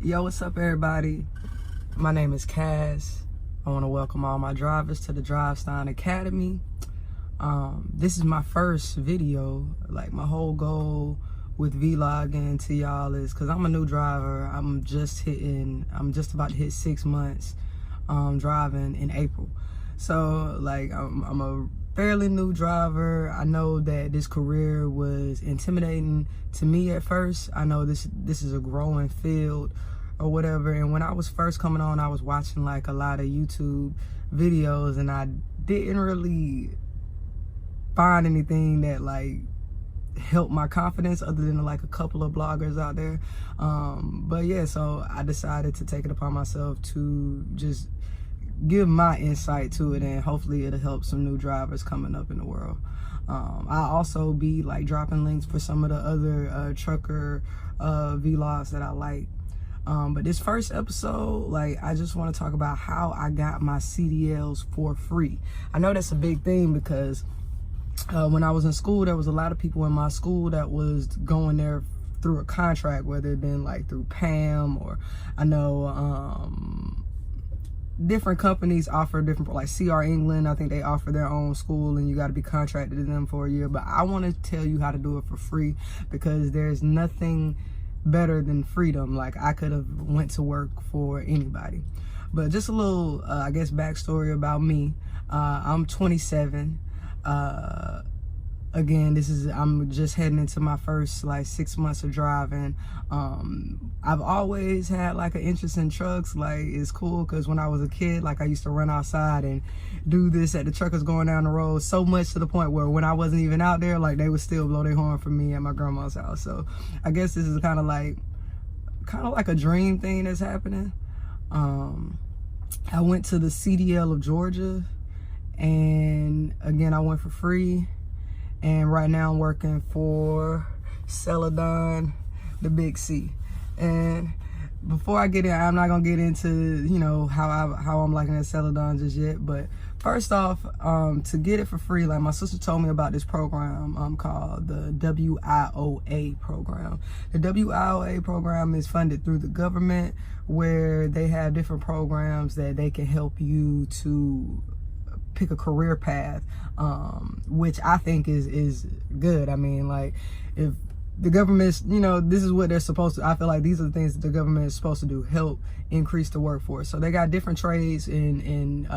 Yo, what's up, everybody? My name is Kaz. I want to welcome all my drivers to the Drive-Stein Academy. This is my first video. Like, my whole goal with vlogging to y'all is, because I'm a new driver, I'm just about to hit 6 months driving in April. So, like, I'm a fairly new driver. I know that this career was intimidating to me at first. I know this is a growing field or whatever, and when I was first coming on, I was watching like a lot of YouTube videos, and I didn't really find anything that like helped my confidence other than like a couple of bloggers out there. But yeah, so I decided to take it upon myself to just give my insight to it, and hopefully it'll help some new drivers coming up in the world. I'll also be like dropping links for some of the other trucker vlogs that I like. But this first episode, like, I just want to talk about how I got my CDLs for free. I know that's a big thing because when I was in school, there was a lot of people in my school that was going there through a contract, whether it been like through PAM, or I know different companies offer different, like CR England, I think they offer their own school and you got to be contracted to them for a year. But I want to tell you how to do it for free, because there's nothing better than freedom. Like, I could have went to work for anybody. But just a little I guess backstory about me. I'm 27. Again, I'm just heading into my first like 6 months of driving. I've always had like an interest in trucks. Like, it's cool because when I was a kid, like, I used to run outside and do this at the truckers going down the road, so much to the point where when I wasn't even out there, like, they would still blow their horn for me at my grandma's house. So I guess this is kind of like a dream thing that's happening. I went to the CDL of Georgia, and again, I went for free. And right now I'm working for Celadon, the Big C. And before I get in, I'm not gonna get into, you know, how I'm liking at Celadon just yet. But first off, to get it for free, like, my sister told me about this program called the WIOA program. The WIOA program is funded through the government, where they have different programs that they can help you to pick a career path, which I think is good. I mean, like, if the government's, you know, this is what they're supposed to, I feel like these are the things that the government is supposed to do, help increase the workforce. So they got different trades, in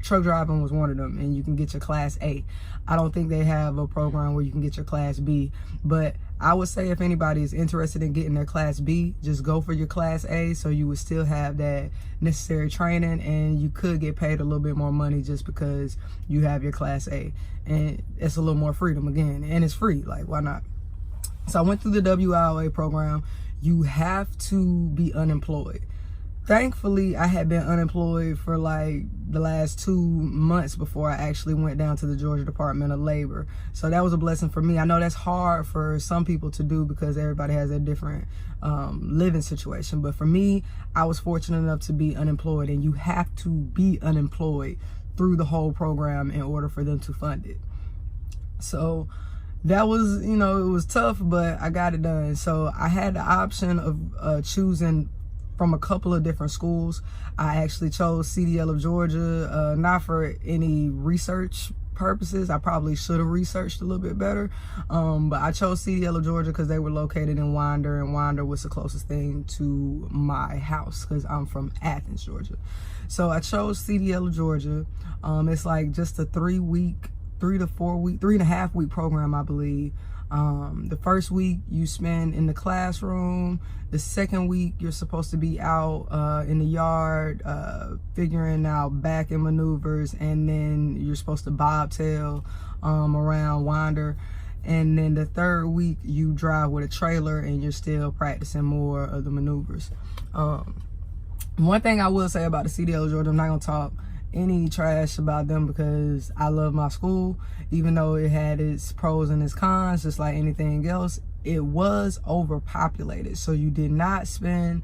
truck driving was one of them, and you can get your Class A. I don't think they have a program where you can get your Class B, but I would say if anybody is interested in getting their Class B, just go for your Class A, so you would still have that necessary training, and you could get paid a little bit more money just because you have your Class A, and it's a little more freedom again, and it's free. Like, why not? So I went through the WIOA program. You have to be unemployed. Thankfully, I had been unemployed for like the last 2 months before I actually went down to the Georgia Department of Labor. So that was a blessing for me. I know that's hard for some people to do because everybody has a different living situation. But for me, I was fortunate enough to be unemployed, and you have to be unemployed through the whole program in order for them to fund it. So that was, you know, it was tough, but I got it done. So I had the option of choosing from a couple of different schools. I actually chose CDL of Georgia, not for any research purposes. I probably should have researched a little bit better, but I chose CDL of Georgia because they were located in Winder, and Winder was the closest thing to my house because I'm from Athens, Georgia. So I chose CDL of Georgia. It's like just a 3.5 week program, I believe. The first week you spend in the classroom. The second week you're supposed to be out in the yard figuring out backing maneuvers, and then you're supposed to bobtail around Winder. And then the third week you drive with a trailer, and you're still practicing more of the maneuvers. One thing I will say about the CDL of Georgia, I'm not gonna talk any trash about them because I love my school. Even though it had its pros and its cons, just like anything else, it was overpopulated. So you did not spend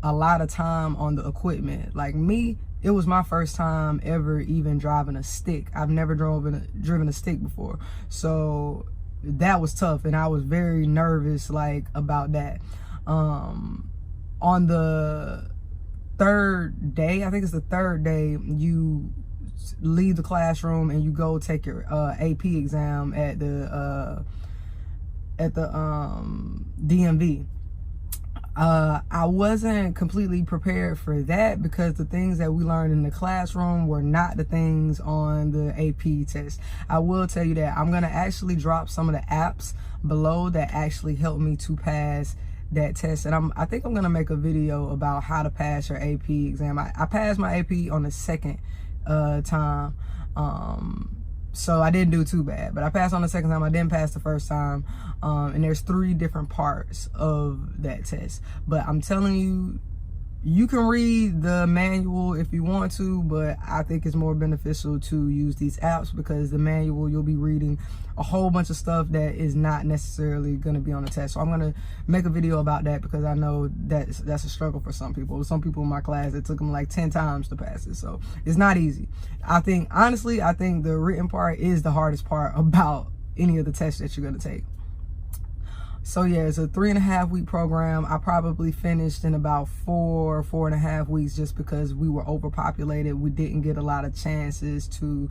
a lot of time on the equipment. Like me, it was my first time ever even driving a stick. I've never driven a stick before. So that was tough, and I was very nervous like about that. on the third day, I think it's the third day, you leave the classroom and you go take your AP exam at the DMV. I wasn't completely prepared for that because the things that we learned in the classroom were not the things on the AP test. I will tell you that I'm gonna actually drop some of the apps below that actually helped me to pass that test, and I think I'm gonna make a video about how to pass your AP exam. I passed my AP on the second time, so I didn't do too bad, but I passed on the second time. I didn't pass the first time, and there's 3 different parts of that test. But I'm telling you, you can read the manual if you want to, but I think it's more beneficial to use these apps because the manual, you'll be reading a whole bunch of stuff that is not necessarily going to be on the test. So I'm going to make a video about that because I know that's a struggle for some people. Some people in my class, it took them like 10 times to pass it. So it's not easy. Honestly, I think the written part is the hardest part about any of the tests that you're going to take. So yeah, it's a 3.5 week program. I probably finished in about 4.5 weeks just because we were overpopulated. We didn't get a lot of chances to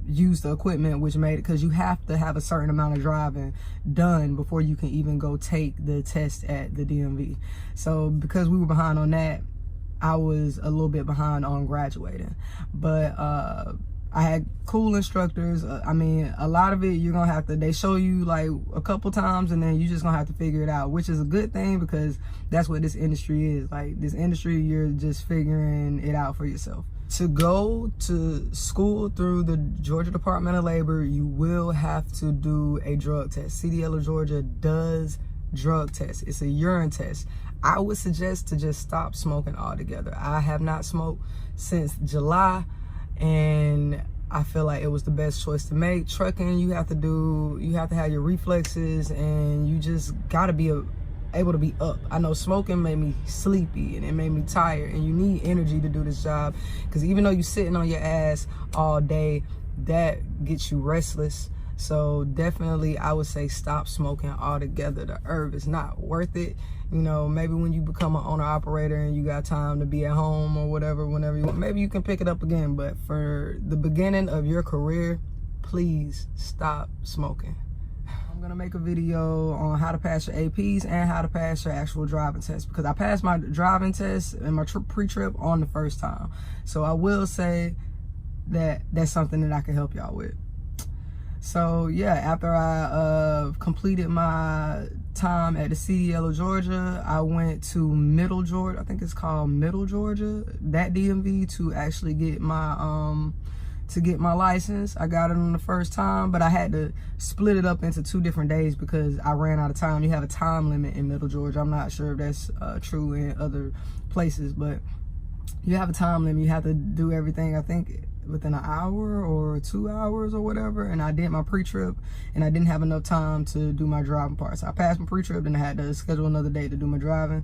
use the equipment, which made it, because you have to have a certain amount of driving done before you can even go take the test at the DMV. So because we were behind on that, I was a little bit behind on graduating. But I had cool instructors. I mean, a lot of it you're gonna have to, they show you like a couple times and then you just gonna have to figure it out, which is a good thing because that's what this industry is. Like this industry, you're just figuring it out for yourself. To go to school through the Georgia Department of Labor, you will have to do a drug test. CDL of Georgia does drug tests. It's a urine test. I would suggest to just stop smoking altogether. I have not smoked since July, and I feel like it was the best choice to make. Trucking, you have to have your reflexes, and you just gotta be able to be up. I know smoking made me sleepy and it made me tired, and you need energy to do this job because even though you're sitting on your ass all day, that gets you restless. So definitely I would say stop smoking altogether. The herb is not worth it. You know, maybe when you become an owner operator and you got time to be at home or whatever, whenever you want, maybe you can pick it up again. But for the beginning of your career, please stop smoking. I'm gonna make a video on how to pass your APs and how to pass your actual driving test because I passed my driving test and my pre-trip on the first time. So I will say that that's something that I can help y'all with. So yeah, after I completed my time at the CDL of Georgia, I went to Middle Georgia, I think it's called Middle Georgia, that DMV, to actually get my license. I got it on the first time, but I had to split it up into 2 different days because I ran out of time. You have a time limit in Middle Georgia. I'm not sure if that's true in other places, but you have a time limit. You have to do everything, I think, within an hour or 2 hours or whatever. And I did my pre-trip and I didn't have enough time to do my driving part. So I passed my pre-trip and I had to schedule another day to do my driving.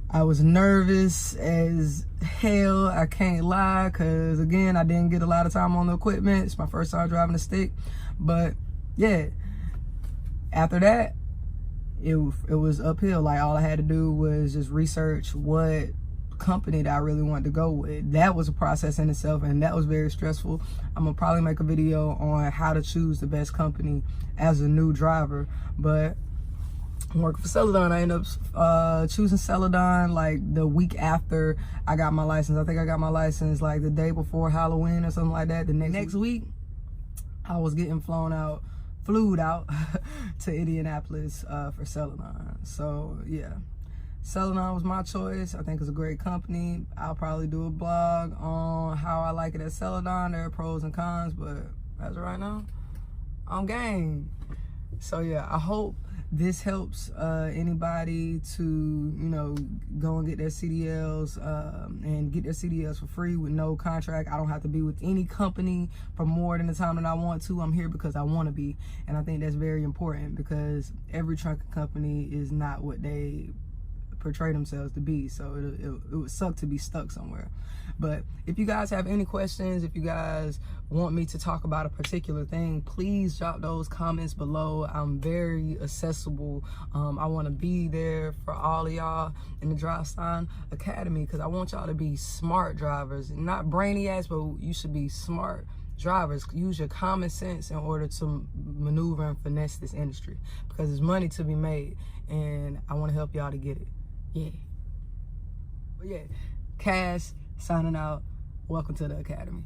I was nervous as hell, I can't lie, because again, I didn't get a lot of time on the equipment. It's my first time driving a stick. But yeah, after that, it was uphill. Like all I had to do was just research what company that I really wanted to go with. That was a process in itself, and that was very stressful. I'm gonna probably make a video on how to choose the best company as a new driver. But I'm working for Celadon. I ended up choosing Celadon like the week after I got my license. I think I got my license like the day before Halloween or something like that. The next week, I was getting flued out to Indianapolis for Celadon. So yeah, Celadon was my choice. I think it's a great company. I'll probably do a blog on how I like it at Celadon. There are pros and cons, but as of right now, I'm game. So yeah, I hope this helps anybody to, you know, go and get their CDLs and get their CDLs for free with no contract. I don't have to be with any company for more than the time that I want to. I'm here because I want to be. And I think that's very important because every trucking company is not what they portray themselves to be. So it would suck to be stuck somewhere. But if you guys have any questions, if you guys want me to talk about a particular thing, please drop those comments below. I'm very accessible. I want to be there for all of y'all in the Drive Sign Academy, because I want y'all to be smart drivers, not brainiacs, but you should be smart drivers. Use your common sense in order to maneuver and finesse this industry, because there's money to be made, and I want to help y'all to get it. Yeah. But yeah, Cass signing out. Welcome to the Academy.